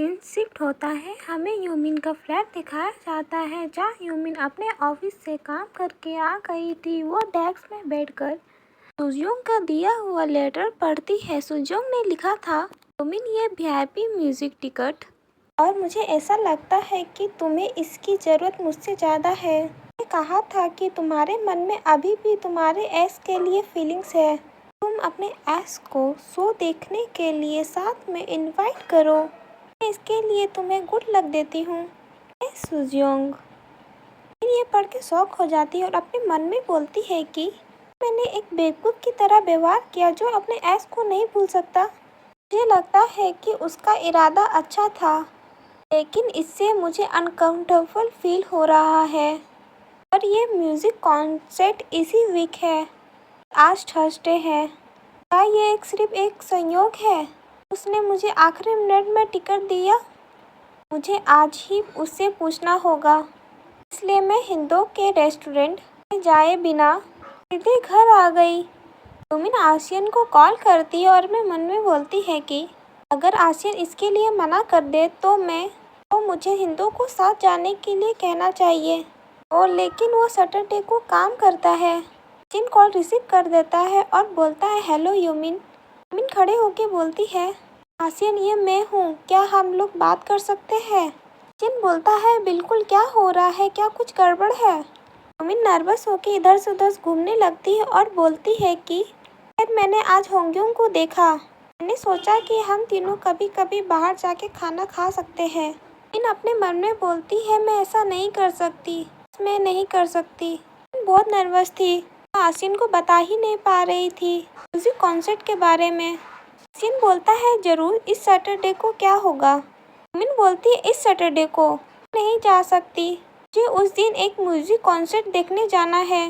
Scene shift होता है। हमें यूमिन का फ्लैट दिखाया जाता है जहाँ यूमिन अपने ऑफिस से काम करके आ गई थी। वो डेस्क में बैठकर सुजोंग का दिया हुआ लेटर पढ़ती है। सुजोंग ने लिखा था, यूमिन ये वीआईपी म्यूजिक टिकट और मुझे ऐसा लगता है कि तुम्हें इसकी ज़रूरत मुझसे ज़्यादा है। मैंने कहा था कि तुम्हारे मन में अभी भी तुम्हारे एक्स के लिए फीलिंग्स है। तुम अपने एक्स को शो देखने के लिए साथ में इनवाइट करो। मैं इसके लिए तुम्हें गुड लक देती हूँ। सुजोंग ये पढ़ के शॉक हो जाती है और अपने मन में बोलती है कि मैंने एक बेवकूफ़ की तरह व्यवहार किया जो अपने एक्स को नहीं भूल सकता। मुझे लगता है कि उसका इरादा अच्छा था, लेकिन इससे मुझे अनकंफर्टेबल फील हो रहा है। और ये म्यूज़िक कॉन्सर्ट इसी वीक है। आज थर्सडे है। क्या ये सिर्फ एक संयोग है? उसने मुझे आखिरी मिनट में टिकट दिया। मुझे आज ही उससे पूछना होगा। इसलिए मैं हिंदू के रेस्टोरेंट में जाए बिना सीधे घर आ गई। यूमिन आसियन को कॉल करती है और मैं मन में बोलती है कि अगर आसियन इसके लिए मना कर दे तो मुझे हिंदू को साथ जाने के लिए कहना चाहिए। और लेकिन वो सैटरडे को काम करता है। जिन कॉल रिसीव कर देता है और बोलता है, हेलो यूमिन। यूमिन खड़े होके बोलती है, आसियन ये मैं हूँ, क्या हम लोग बात कर सकते हैं? जिन बोलता है, बिल्कुल, क्या हो रहा है, क्या कुछ गड़बड़ है? यूमिन नर्वस होके इधर से उधर घूमने लगती है और बोलती है कि शायद मैंने आज होंग्योंग को देखा। मैंने सोचा कि हम तीनों कभी कभी बाहर जाके खाना खा सकते हैं। यूमिन अपने मन में बोलती है, मैं ऐसा नहीं कर सकती, मैं नहीं कर सकती। बहुत नर्वस थी, आसिन को बता ही नहीं पा रही थी म्यूजिक कॉन्सर्ट के बारे में। आसिन बोलता है, जरूर, इस सैटरडे को क्या होगा? यूमिन बोलती है, इस सैटरडे को नहीं जा सकती, मुझे उस दिन एक म्यूजिक कॉन्सर्ट देखने जाना है।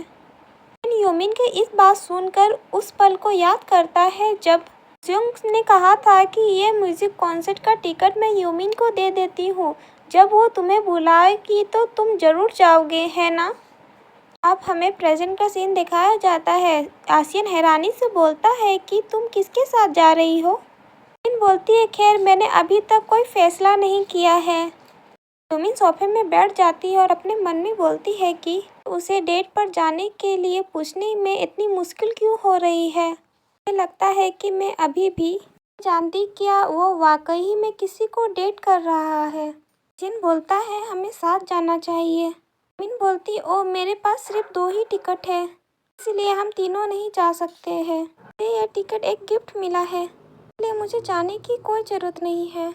यूमिन के इस बात सुनकर उस पल को याद करता है जब जुंग ने कहा था कि ये म्यूजिक कॉन्सर्ट का टिकट मैं यूमिन को दे देती हूँ, जब वो तुम्हें बुलाएगी तो तुम जरूर जाओगे, है ना? अब हमें प्रेजेंट का सीन दिखाया जाता है। आसियन हैरानी से बोलता है कि तुम किसके साथ जा रही हो? यूमिन बोलती है, खैर, मैंने अभी तक कोई फैसला नहीं किया है। यूमिन सोफे में बैठ जाती है और अपने मन में बोलती है कि उसे डेट पर जाने के लिए पूछने में इतनी मुश्किल क्यों हो रही है। मुझे लगता है कि मैं अभी भी जानती क्या वो वाकई में किसी को डेट कर रहा है। जिन बोलता है, हमें साथ जाना चाहिए। यूमिन बोलती, ओ, मेरे पास सिर्फ 2 ही टिकट है, इसलिए हम तीनों नहीं जा सकते हैं। मुझे यह टिकट एक गिफ्ट मिला है, इसलिए मुझे जाने की कोई ज़रूरत नहीं है।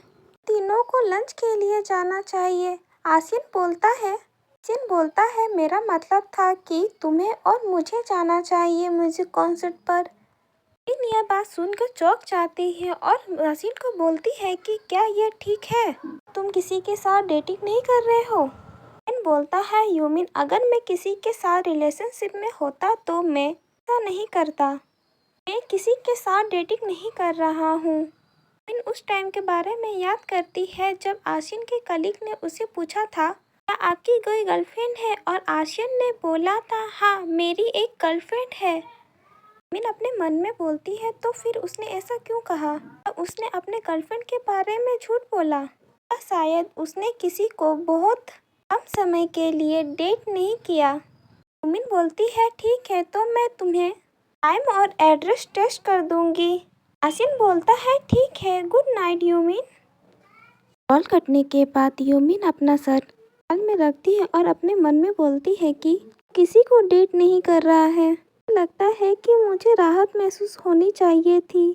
तीनों को लंच के लिए जाना चाहिए। आसियन बोलता है, जिन बोलता है, मेरा मतलब था कि तुम्हें और मुझे जाना चाहिए म्यूजिक कॉन्सर्ट पर। जिन यह बात सुनकर चौंक जाती है और आसियन को बोलती है कि क्या यह ठीक है? तुम किसी के साथ डेटिंग नहीं कर रहे हो? जिन बोलता है, यूमिन, अगर मैं किसी के साथ रिलेशनशिप में होता तो मैं ऐसा नहीं करता। मैं किसी के साथ डेटिंग नहीं कर रहा हूँ। यूमिन उस टाइम के बारे में याद करती है जब आसियन के कलीग ने उसे पूछा था, क्या आपकी कोई गर्लफ्रेंड है? और आसियन ने बोला था, हाँ, मेरी एक गर्लफ्रेंड है। यूमिन अपने मन में बोलती है, तो फिर उसने ऐसा क्यों कहा? क्या उसने अपने गर्लफ्रेंड के बारे में झूठ बोला? या शायद उसने किसी को बहुत कम समय के लिए डेट नहीं किया? यूमिन बोलती है, ठीक है, तो मैं तुम्हें टाइम और एड्रेस टेक्स्ट कर दूंगी। आसियन बोलता है, ठीक है, गुड नाइट यूमिन। कॉल कटने के बाद यूमिन अपना सर बाल में रखती है और अपने मन में बोलती है कि किसी को डेट नहीं कर रहा है। लगता है कि मुझे राहत महसूस होनी चाहिए थी।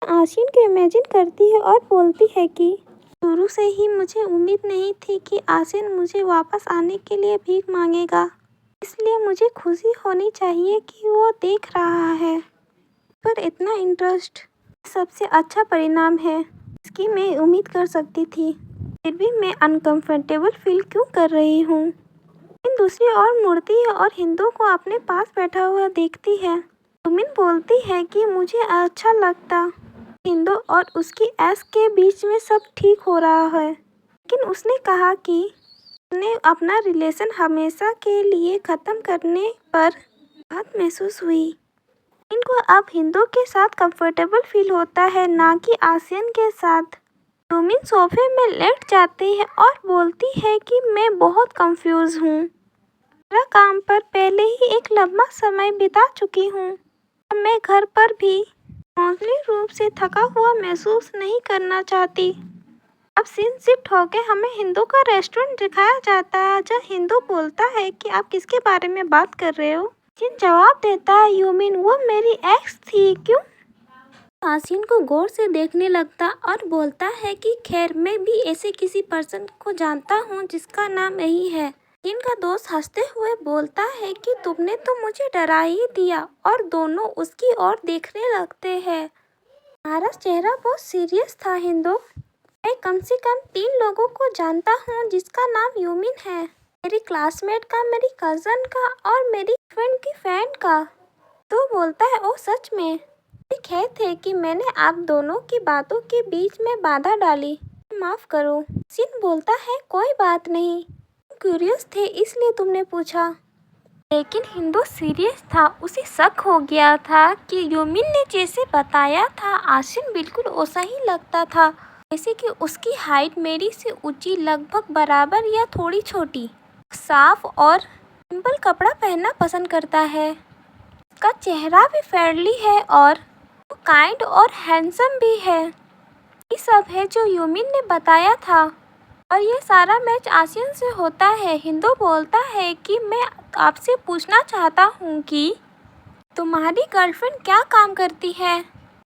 आसियन को इमेजिन करती है और बोलती है कि शुरू से ही मुझे उम्मीद नहीं थी कि आसियन मुझे वापस आने के लिए भीख मांगेगा, इसलिए मुझे खुशी होनी चाहिए कि वो देख रहा है। पर इतना इंटरेस्ट सबसे अच्छा परिणाम है इसकी मैं उम्मीद कर सकती थी। फिर भी मैं अनकंफर्टेबल फील क्यों कर रही हूँ? यूमिन दूसरी ओर मुड़ती है और हिंदू को अपने पास बैठा हुआ देखती है। यूमिन बोलती है कि मुझे अच्छा लगता हिंदू और उसकी एक्स के बीच में सब ठीक हो रहा है, लेकिन उसने कहा कि उसने अपना रिलेशन हमेशा के लिए ख़त्म करने पर राहत महसूस हुई। इनको अब हिंदू के साथ कंफर्टेबल फील होता है, ना कि आसियन के साथ। यूमिन सोफे में लेट जाती है और बोलती है कि मैं बहुत कंफ्यूज हूँ। मेरा काम पर पहले ही एक लंबा समय बिता चुकी हूँ और मैं घर पर भी इमोशनली रूप से थका हुआ महसूस नहीं करना चाहती। अब सीन शिफ्ट होके हमें हिंदू का रेस्टोरेंट दिखाया जाता है जहाँ हिंदू बोलता है कि आप किसके बारे में बात कर रहे हो। जिन जवाब देता है यूमिन, वो मेरी एक्स थी। क्यों? आसिन को गौर से देखने लगता और बोलता है कि खैर मैं भी ऐसे किसी पर्सन को जानता हूँ जिसका नाम यही है। इनका दोस्त हंसते हुए बोलता है कि तुमने तो मुझे डरा ही दिया और दोनों उसकी ओर देखने लगते हैं। तुम्हारा चेहरा बहुत सीरियस था हिंदू। मैं कम से कम 3 लोगों को जानता हूँ जिसका नाम यूमिन है। मेरी क्लासमेट का, मेरी कज़न का और मेरी फ्रेंड की फ्रेंड का। तो बोलता है, ओ सच में? खेद है कि मैंने आप दोनों की बातों के बीच में बाधा डाली। माफ करो। सिन बोलता है, कोई बात नहीं, क्यूरियस थे इसलिए तुमने पूछा। लेकिन हिंदू सीरियस था। उसे शक हो गया था कि यूमिन ने जैसे बताया था आसिन बिल्कुल वैसा ही लगता था, जैसे कि उसकी हाइट मेरी से ऊंची, लगभग बराबर या थोड़ी छोटी। साफ और सिंपल कपड़ा पहनना पसंद करता है। उसका चेहरा भी फ्रेंडली है और काइंड और हैंडसम भी है। ये सब है जो यूमिन ने बताया था और ये सारा मैच आसियन से होता है। हिंदू बोलता है कि मैं आपसे पूछना चाहता हूँ कि तुम्हारी गर्लफ्रेंड क्या काम करती है।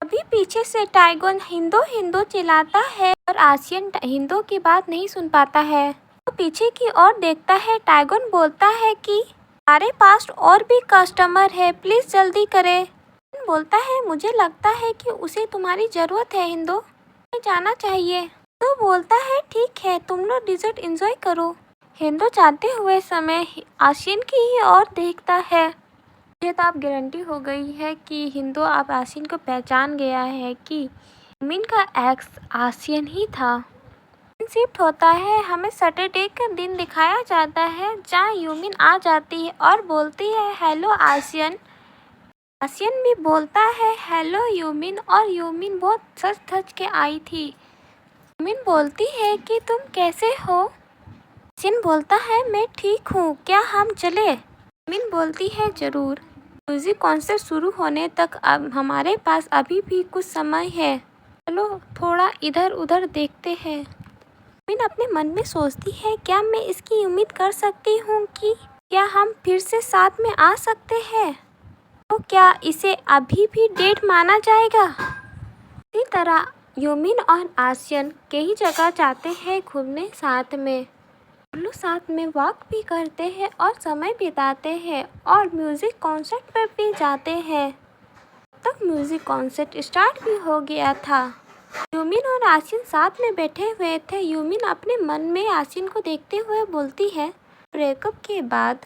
अभी पीछे से टाइगोन हिंदू हिंदू चिल्लाता है और आसियन हिंदू की बात नहीं सुन पाता है। तो पीछे की ओर देखता है। टाइगोन बोलता है कि हमारे पास और भी कस्टमर है, प्लीज जल्दी करें। बोलता है, मुझे लगता है कि उसे तुम्हारी जरूरत है हिंदू, हमें जाना चाहिए। तो बोलता है, ठीक है, तुम लोग डिजर्ट एंजॉय करो। हिंदू जाते हुए समय आसिन की ही ओर देखता है। मुझे तो आप गारंटी हो गई है कि हिंदू अब आसिन को पहचान गया है कि यूमिन का एक्स आसियन ही था। शिफ्ट होता है, हमें सैटरडे का दिन दिखाया जाता है जहाँ यूमिन आ जाती है और बोलती है, हेलो आसियन। आसियन भी बोलता है, हेलो यूमिन, और यूमिन बहुत सच धज के आई थी। यूमिन बोलती है कि तुम कैसे हो। आसियन बोलता है, मैं ठीक हूँ, क्या हम चले? यूमिन बोलती है, जरूर। म्यूजिक कॉन्सर्ट शुरू होने तक अब हमारे पास अभी भी कुछ समय है, चलो थोड़ा इधर उधर देखते हैं। यूमिन अपने मन में सोचती है, क्या मैं इसकी उम्मीद कर सकती हूँ कि क्या हम फिर से साथ में आ सकते हैं? तो क्या इसे अभी भी डेट माना जाएगा? इसी तरह यूमिन और आसियन कई जगह जाते हैं घूमने साथ में। लोग साथ में वॉक भी करते हैं और समय बिताते हैं और म्यूज़िक कॉन्सर्ट पर भी जाते हैं। तब म्यूज़िक कॉन्सर्ट स्टार्ट भी हो गया था। यूमिन और आसियन साथ में बैठे हुए थे। यूमिन अपने मन में आसियन को देखते हुए बोलती है, ब्रेकअप के बाद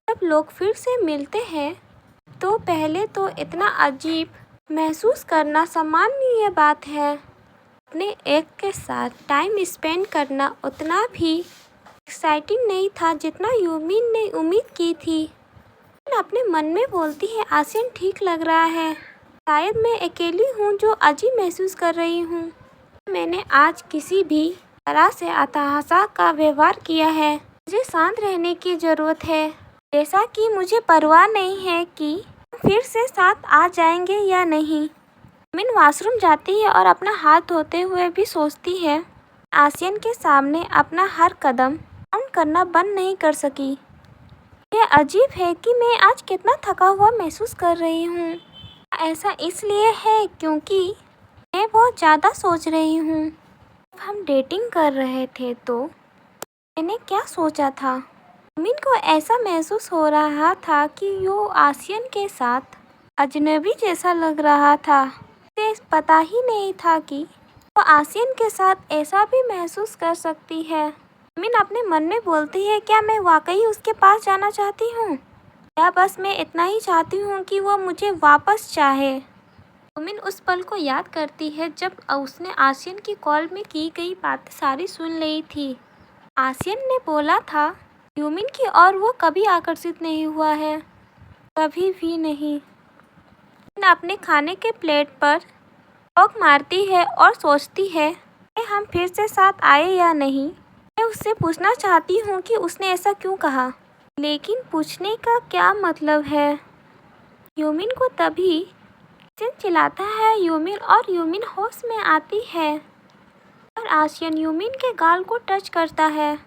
जब लोग फिर से मिलते हैं तो पहले तो इतना अजीब महसूस करना सामान्य बात है। अपने एक के साथ टाइम स्पेंड करना उतना भी एक्साइटिंग नहीं था जितना यूमिन ने उम्मीद की थी। अपने मन में बोलती है, आसियन ठीक लग रहा है, शायद मैं अकेली हूँ जो अजीब महसूस कर रही हूँ। मैंने आज किसी भी तरह से हताशा का व्यवहार किया है। मुझे शांत रहने की ज़रूरत है, जैसा कि मुझे परवाह नहीं है कि फिर से साथ आ जाएंगे या नहीं। यूमिन वॉशरूम जाती है और अपना हाथ धोते हुए भी सोचती है। आसियन के सामने अपना हर कदम काउंट करना बंद नहीं कर सकी। यह अजीब है कि मैं आज कितना थका हुआ महसूस कर रही हूँ। ऐसा इसलिए है क्योंकि मैं बहुत ज़्यादा सोच रही हूँ। हम डेटिंग कर रहे थे तो मैंने क्या सोचा था। यूमिन को ऐसा महसूस हो रहा था कि वो आसियन के साथ अजनबी जैसा लग रहा था। उसे पता ही नहीं था कि वो आसियन के साथ ऐसा भी महसूस कर सकती है। यूमिन अपने मन में बोलती है, क्या मैं वाकई उसके पास जाना चाहती हूँ या बस मैं इतना ही चाहती हूँ कि वो मुझे वापस चाहे। यूमिन उस पल को याद करती है जब उसने आसियन की कॉल में की गई बातें सारी सुन ली थी। आसियन ने बोला था यूमिन की और वो कभी आकर्षित नहीं हुआ है, कभी भी नहीं। अपने खाने के प्लेट पर टॉक मारती है और सोचती है, मैं हम फिर से साथ आए या नहीं। मैं उससे पूछना चाहती हूँ कि उसने ऐसा क्यों कहा। लेकिन पूछने का क्या मतलब है? यूमिन को तभी आसियन चिल्लाता है यूमिन, और यूमिन होश में आती है और आसियन यूमिन के गाल को टच करता है।